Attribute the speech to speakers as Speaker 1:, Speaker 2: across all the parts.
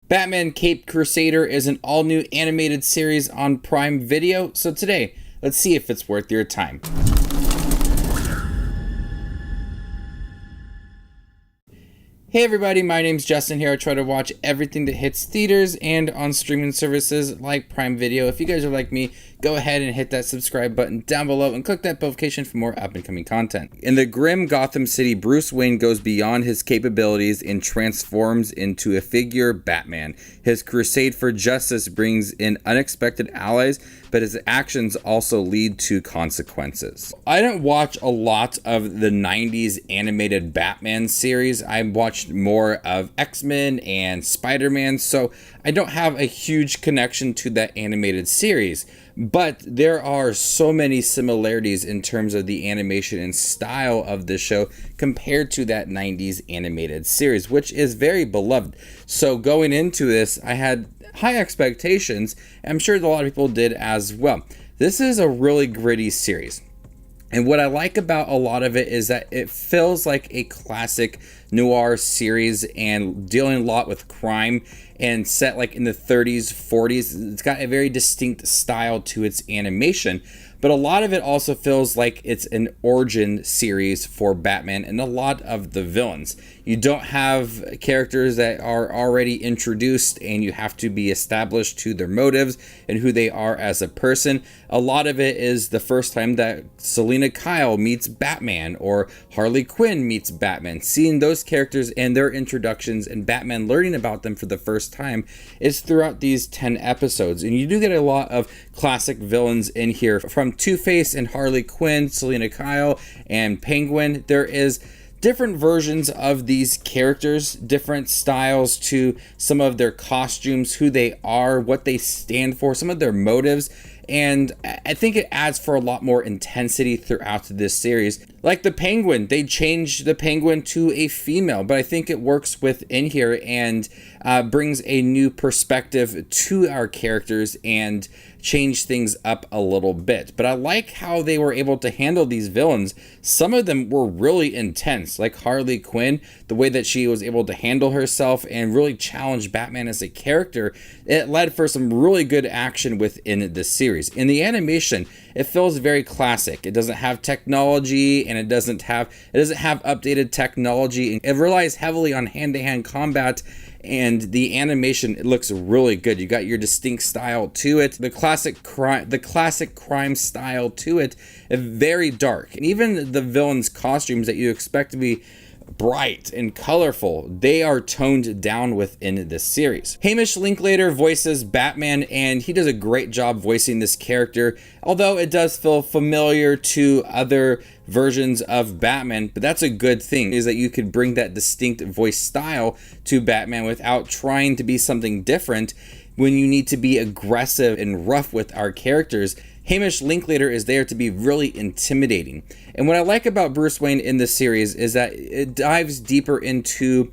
Speaker 1: Batman Caped Crusader is an all-new animated series on Prime Video, so today, let's see if it's worth your time. Hey everybody, my name's Justin here. I try to watch everything that hits theaters and on streaming services like Prime Video. If you guys are like me, go ahead and hit that subscribe button down below and click that notification for more up-and-coming content. In the grim Gotham City, Bruce Wayne goes beyond his capabilities and transforms into a figure Batman. His crusade for justice brings in unexpected allies, but his actions also lead to consequences. I don't watch a lot of the 90s animated Batman series. I watched more of X-Men and Spider-Man, so I don't have a huge connection to that animated series. But there are so many similarities in terms of the animation and style of the show compared to that 90s animated series, which is very beloved. So going into this, I had high expectations. I'm sure a lot of people did as well. This is a really gritty series. And what I like about a lot of it is that it feels like a classic noir series and dealing a lot with crime and set like in the 30s, 40s. It's got a very distinct style to its animation, but a lot of it also feels like it's an origin series for Batman and a lot of the villains. You don't have characters that are already introduced and you have to be established to their motives and who they are as a person. A lot of it is the first time that Selina Kyle meets Batman or Harley Quinn meets Batman. Seeing those characters and their introductions and Batman learning about them for the first time is throughout these 10 episodes. And you do get a lot of classic villains in here from Two-Face and Harley Quinn, Selina Kyle, and Penguin. There is different versions of these characters, different styles to some of their costumes, who they are, what they stand for, some of their motives. And I think it adds for a lot more intensity throughout this series. Like the Penguin, they changed the Penguin to a female, but I think it works within here and brings a new perspective to our characters and change things up a little bit. But I like how they were able to handle these villains. Some of them were really intense, like Harley Quinn, the way that she was able to handle herself and really challenge Batman as a character. It led for some really good action within the series. In the animation, it feels very classic. It doesn't have technology and it doesn't have updated technology. It relies heavily on hand-to-hand combat, and the animation, it looks really good. You got your distinct style to it, the classic crime style to it, very dark. And even the villains' costumes that you expect to be bright and colorful, they are toned down within this series. Hamish Linklater voices Batman, and he does a great job voicing this character, although it does feel familiar to other versions of Batman. But that's a good thing, is that you could bring that distinct voice style to Batman without trying to be something different. When you need to be aggressive and rough with our characters, Hamish Linklater is there to be really intimidating. And what I like about Bruce Wayne in this series is that it dives deeper into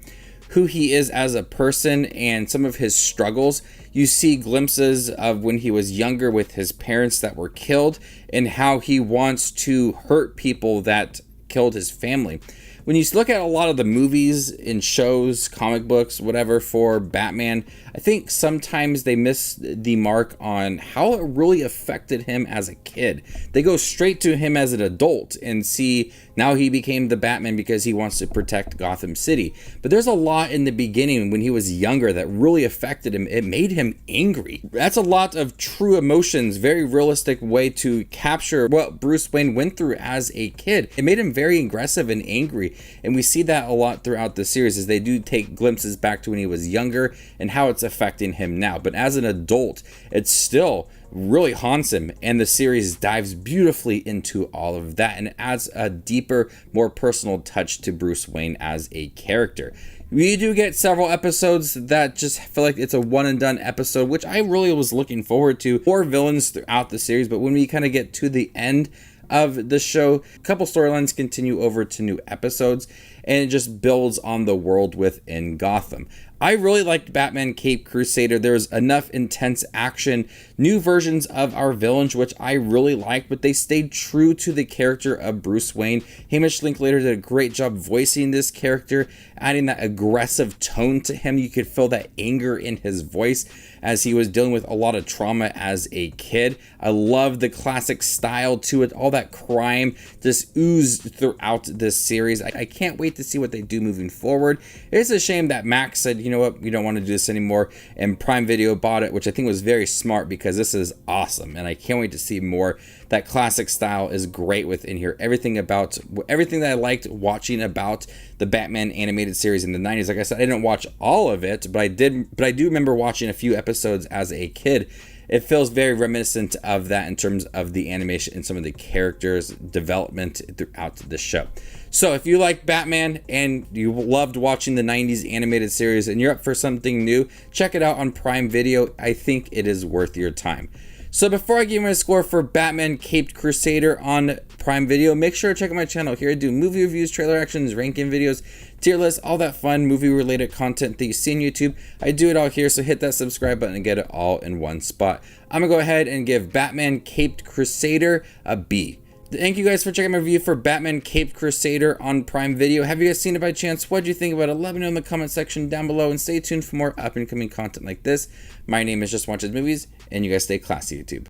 Speaker 1: who he is as a person and some of his struggles. You see glimpses of when he was younger with his parents that were killed and how he wants to hurt people that killed his family. When you look at a lot of the movies and shows, comic books, whatever for Batman, I think sometimes they miss the mark on how it really affected him as a kid. They go straight to him as an adult and see now he became the Batman because he wants to protect Gotham City. But there's a lot in the beginning when he was younger that really affected him. It made him angry. That's a lot of true emotions, very realistic way to capture what Bruce Wayne went through as a kid. It made him very aggressive and angry. And we see that a lot throughout the series, as they do take glimpses back to when he was younger and how it's affecting him now. But as an adult, it still really haunts him, and the series dives beautifully into all of that and adds a deeper, more personal touch to Bruce Wayne as a character. We do get several episodes that just feel like it's a one and done episode, which I really was looking forward to. More villains throughout the series, but when we kind of get to the end of the show, a couple storylines continue over to new episodes, and it just builds on the world within Gotham. I really liked Batman Caped Crusader. There was enough intense action, new versions of our villains, which I really liked, but they stayed true to the character of Bruce Wayne. Hamish Linklater did a great job voicing this character, adding that aggressive tone to him. You could feel that anger in his voice as he was dealing with a lot of trauma as a kid. I love the classic style to it. All that crime just oozed throughout this series. I can't wait to see what they do moving forward. It's a shame that Max said, you know what, we don't want to do this anymore, and Prime Video bought it, which I think was very smart because this is awesome, and I can't wait to see more. That classic style is great within here. Everything that I liked watching about the Batman animated series in the 90s. Like I said, I didn't watch all of it, but I do remember watching a few episodes as a kid. It feels very reminiscent of that in terms of the animation and some of the characters' development throughout the show. So if you like Batman and you loved watching the 90s animated series and you're up for something new, check it out on Prime Video. I think it is worth your time. So before I give you my score for Batman Caped Crusader on Prime Video, make sure to check out my channel. Here I do movie reviews, trailer actions, ranking videos, tier lists, all that fun movie related content that you see on YouTube. I do it all here, so hit that subscribe button and get it all in one spot. I'm gonna go ahead and give Batman Caped Crusader a B. Thank you guys for checking my review for Batman Caped Crusader on Prime Video. Have you guys seen it by chance? What do you think about it? Let me know in the comment section down below, and stay tuned for more up and coming content like this. My name is Just Watches Movies, and you guys stay classy, YouTube.